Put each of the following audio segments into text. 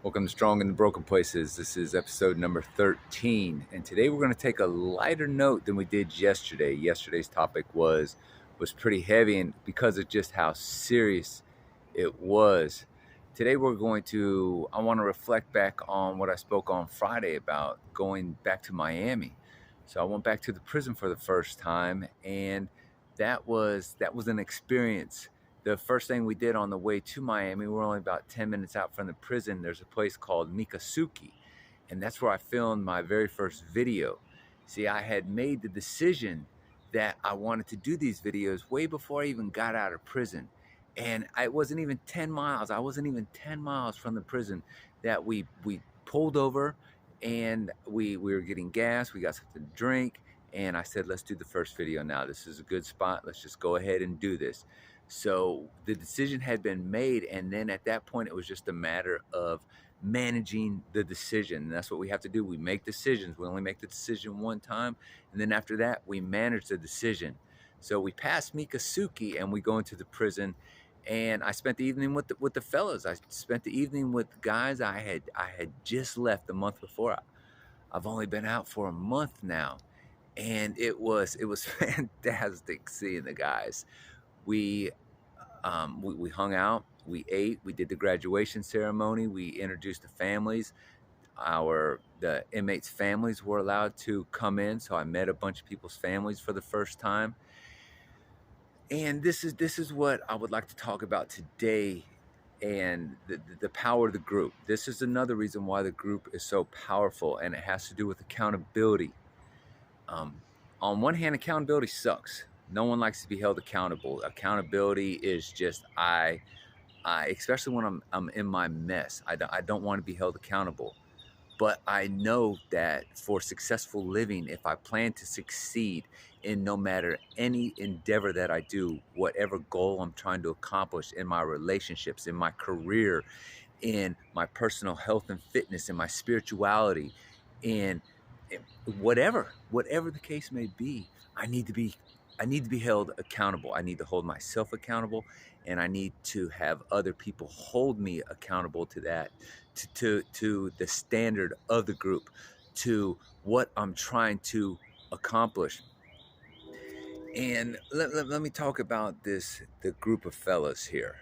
Welcome to Strong in the Broken Places. This is episode number 13, and today we're going to take a lighter note than we did yesterday. Yesterday's topic was pretty heavy, and because of just how serious it was. Today I want to reflect back on what I spoke on Friday about going back to Miami. So I went back to the prison for the first time, and that was an experience. The first thing we did on the way to Miami, we're only about 10 minutes out from the prison. There's a place called Mikasuki, and that's where I filmed my very first video. See, I had made the decision that I wanted to do these videos way before I even got out of prison. And I wasn't even 10 miles. I wasn't even 10 miles from the prison that we pulled over, and we were getting gas. We got something to drink. And I said, let's do the first video now. This is a good spot. Let's just go ahead and do this. So the decision had been made, and then at that point, it was just a matter of managing the decision. And that's what we have to do. We make decisions. We only make the decision one time, and then after that, we manage the decision. So we pass Mikasuki, and we go into the prison, and I spent the evening with the fellas. I spent the evening with guys I had just left the month before. I've only been out for a month now, and it was fantastic seeing the guys. We we hung out, we ate, we did the graduation ceremony, we introduced the families. The inmates' families were allowed to come in, so I met a bunch of people's families for the first time. And this is what I would like to talk about today, and the power of the group. This is another reason why the group is so powerful, and it has to do with accountability. On one hand, accountability sucks. No one likes to be held accountable. Accountability is just especially when I'm in my mess. I don't want to be held accountable. But I know that for successful living, if I plan to succeed in no matter any endeavor that I do, whatever goal I'm trying to accomplish in my relationships, in my career, in my personal health and fitness, in my spirituality, in whatever the case may be, I need to be held accountable. I need to hold myself accountable, and I need to have other people hold me accountable to that, to the standard of the group, to what I'm trying to accomplish. And let me talk about the group of fellas here,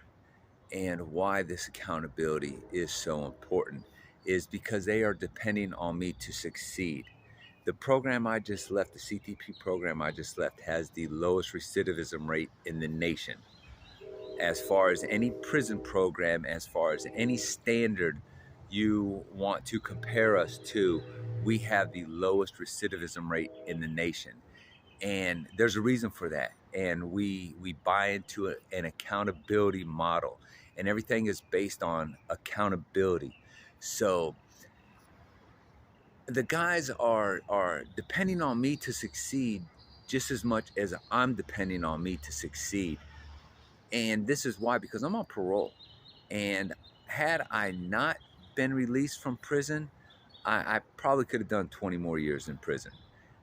and why this accountability is so important is because they are depending on me to succeed. The program I just left, the CTP program I just left, has the lowest recidivism rate in the nation. As far as any prison program, as far as any standard you want to compare us to, we have the lowest recidivism rate in the nation. And there's a reason for that. And we buy into an accountability model, and everything is based on accountability. So the guys are depending on me to succeed just as much as I'm depending on me to succeed. And this is why, because I'm on parole. And had I not been released from prison, I probably could have done 20 more years in prison.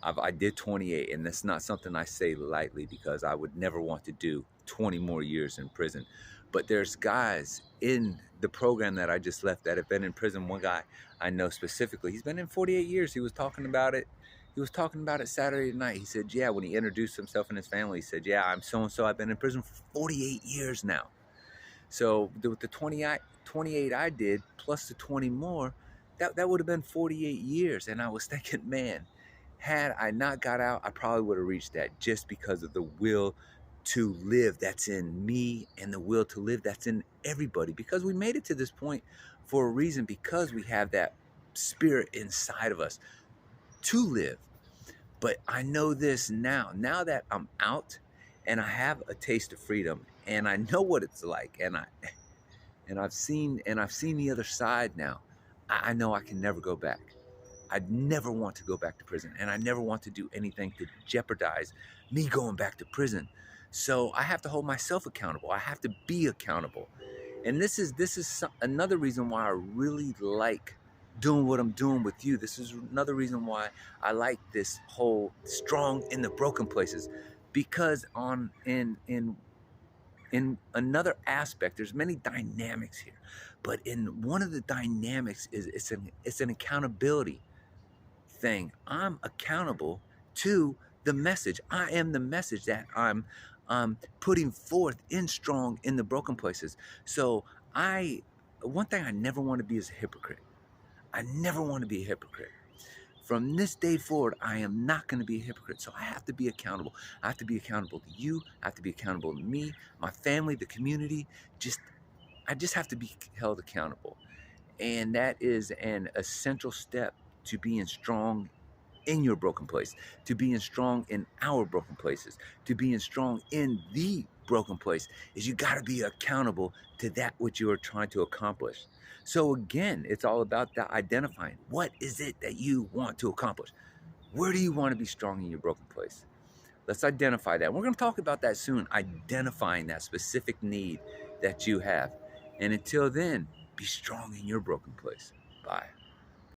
I did 28, and that's not something I say lightly, because I would never want to do 20 more years in prison. But there's guys in the program that I just left that have been in prison. One guy I know specifically, he's been in 48 years. He was talking about it. He was talking about it Saturday night. He said, yeah, when he introduced himself and his family, he said, yeah, I'm so-and-so. I've been in prison for 48 years now. So with the 28 I did, plus the 20 more, that would have been 48 years. And I was thinking, man, had I not got out, I probably would have reached that, just because of the will to live that's in me, and the will to live that's in everybody. Because we made it to this point for a reason, because we have that spirit inside of us to live. But I know this now that I'm out and I have a taste of freedom, and I know what it's like, and I've seen the other side now. I know I can never go back. I'd never want to go back to prison, and I never want to do anything to jeopardize me going back to prison. So I have to hold myself accountable. I have to be accountable. And this is another reason why I really like doing what I'm doing with you. This is another reason why I like this whole strong in the broken places, because in another aspect, there's many dynamics here, But in one of the dynamics is it's an accountability thing. I'm accountable to the message. I am the message that I'm putting forth in strong in the broken places. So I one thing I never want to be is a hypocrite. I never want to be a hypocrite. From this day forward, I am not going to be a hypocrite. So I have to be accountable. I have to be accountable to you. I have to be accountable to me, my family, the community. I just have to be held accountable. And that is an essential step to being strong in your broken place, to being strong in our broken places, to being strong in the broken place, is you got to be accountable to that which you are trying to accomplish. So again, it's all about that identifying. What is it that you want to accomplish? Where do you want to be strong in your broken place? Let's identify that. We're going to talk about that soon, identifying that specific need that you have. And until then, be strong in your broken place. Bye.